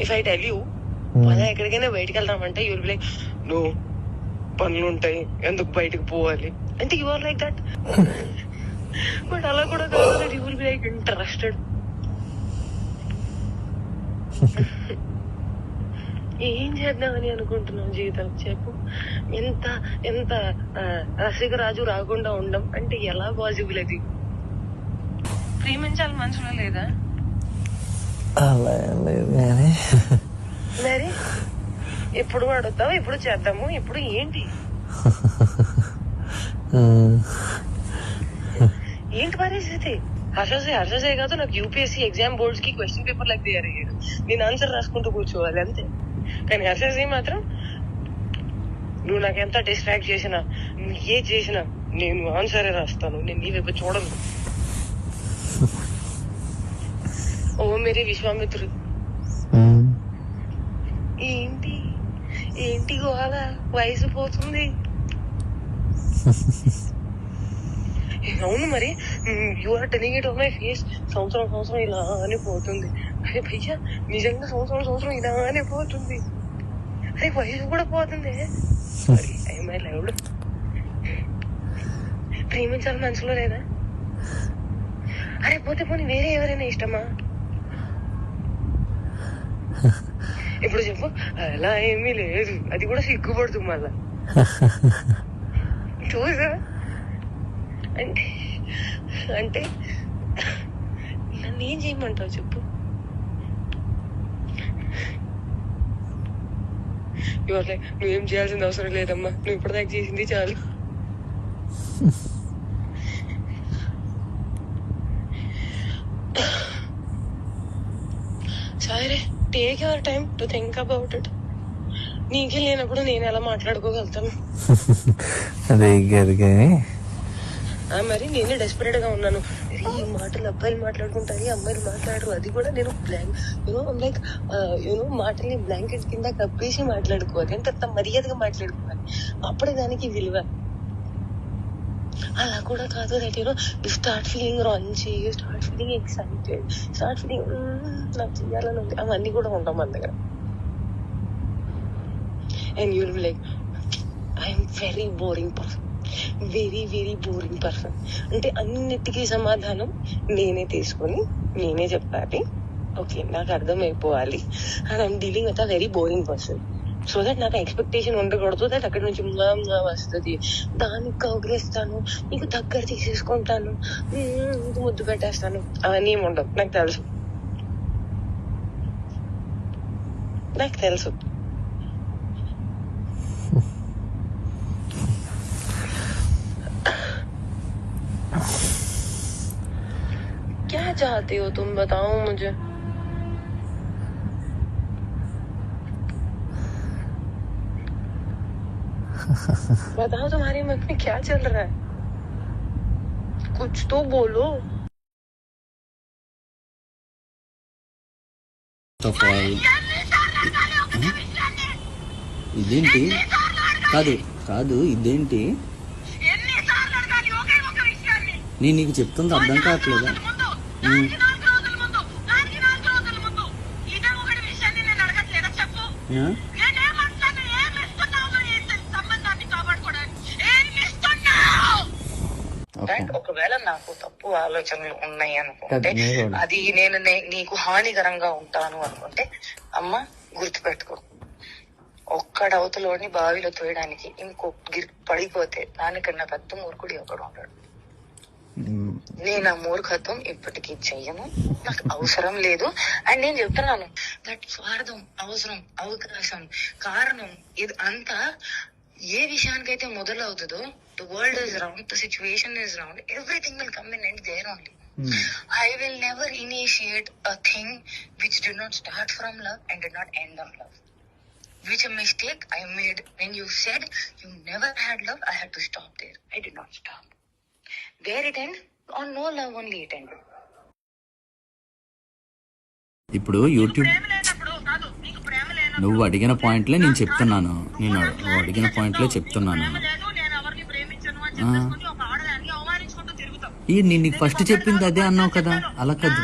If I tell you పద ఎక్కడికైనా బయటకు వెళ్దామంటే యూల్ బి లైక్ నువ్వు పనులు ఉంటాయి ఎందుకు బయటకు పోవాలి అంటే you are like that. But అలా కూడా కాదు, you will be like interested. ఏం చేద్దామని అనుకుంటున్నావు జీవితం చెప్పు. ఎంత ఎంత రసికరాజు రాకుండా ఉండం అంటే ఎలా పాసిబుల్? అది ప్రేమించాలి మనసులో లేదా? అలా లేదు కానీ మరి ఎప్పుడు అడుగుతావు, ఎప్పుడు చేద్దాము, ఎప్పుడు ఏంటి ఏంటి పరిస్థితి? హర్షసే కాదు, నాకు యూపీఎస్సీ ఎగ్జామ్ బోర్డ్స్ కి క్వశ్చన్ పేపర్ లాగా తయారయ్యాడు. నేను ఆన్సర్ రాసుకుంటూ కూర్చోవాలి అంతే. కానీ హర్షసే మాత్రం నువ్వు నాకు ఎంత డిస్ట్రాక్ట్ చేసినా, ఏ చేసినా నేను ఆన్సరే రాస్తాను, నేను నీ వైపు చూడను. ఓ మేరీ విశ్వామిత్రుడు. ఏంటి ఏంటి గోవాల వయసు పోతుంది. అవును మరి you are telling it on my face. సంవత్సరం ఇలానే పోతుంది. అరే భయ్యా నిజంగా సంవత్సరం ఇలానే పోతుంది. అరే వయసు కూడా పోతుంది. Sorry I my loved. ప్రేమించాలి మనసులో లేదా? అరే పోతే పోనీ వేరే ఎవరైనా ఇష్టమా? ఇప్పుడు చెప్పు. అలా ఏమీ లేదు, అది కూడా సిగ్గుపడుతుంది మళ్ళా. చూసా అంటే అంటే నన్ను ఏం చేయమంటావు చెప్పు. నువ్వేం చేయాల్సిన అవసరం లేదమ్మా, నువ్వు ఇప్పటిదాకా చేసింది చాలు. సరే take your time to think about it. నీకే లేనప్పుడు నేను ఎలా మాట్లాడుకోగలుగుతాను? అదే కాదు కానీ మరి నేనే డెస్పరేట్ గా ఉన్నాను. ఈ మాటలు అబ్బాయిలు మాట్లాడుకుంటారు, అమ్మాయిలు మాట్లాడరు. అది కూడా నేను లైక్ మాటల్ని బ్లాంకెట్ కింద కప్పేసి మాట్లాడుకోవాలి. అంటే అంత మర్యాదగా మాట్లాడుకోవాలి, అప్పుడే దానికి విలువ. అలా కూడా కాదు that you start feeling raunchy, you start feeling excited, start feeling నాకు చెయ్యాలని ఉంది. అవన్నీ కూడా ఉంటాం మన దగ్గర. And you will be like I'm very boring person, very very boring person. అంటే అన్నిటికీ సమాధానం నేనే తీసుకొని నేనే చెప్పాలి. ఓకే నాకు అర్థమైపోవాలి. And I'm dealing with a very boring person. So that నాకు ఎక్స్పెక్టేషన్ ఉండకూడదు దట్ అక్కడి నుంచి వస్తుంది, దానికి కౌగిలిస్తాను, నీకు దగ్గర తీసేసుకుంటాను, ముద్దు పెట్టేస్తాను, అవన్నీ ఏమి ఉండవు. నాకు తెలుసు. क्या चाहते हो तुम, बताओ मुझे. बताओ तुम्हारे मन में क्या चल रहा है, कुछ तो बोलो. ఇదేంటి? కాదు ఇదేంటి? నేను నీకు చెప్తుంది అర్థం కావట్లేదా? ఒకవేళ నాకు తప్పు ఆలోచనలు ఉన్నాయి అనుకుంటే, అది నేను నీకు హానికరంగా ఉంటాను అనుకుంటే, అమ్మ గుర్తుపెట్టుకో, ఒక్కడవతలోని బావిలో తోయడానికి ఇంకో పడిపోతే దానికన్నా పెద్ద మూర్ఖుడు ఒకడు ఉంటాడు. నేను ఆ మూర్ఖత్వం ఇప్పటికీ చెయ్యను, నాకు అవసరం లేదు. అండ్ నేను చెప్తున్నాను దట్ స్వార్థం, అవసరం, అవకాశం, కారణం ఇది అంతా ఏ విషయానికైతే మొదలవుతుందో, the world is round, the situation is round, everything will come and end there only. I will never initiate a thing which did not start from love and did not end on love. Which a mistake I made when you said you never had love, I had to stop there. I did not stop. Where it end? On no love only it ended. ఇప్పుడు YouTube నువ్వు అడిగిన పాయింట్లే నేను చెప్తున్నాను. నువ్వు అడిగిన పాయింట్లే చెప్తున్నాను. నేను నీకు ఫస్ట్ చెప్పింది అదే అన్నావు కదా, అలా కాదు.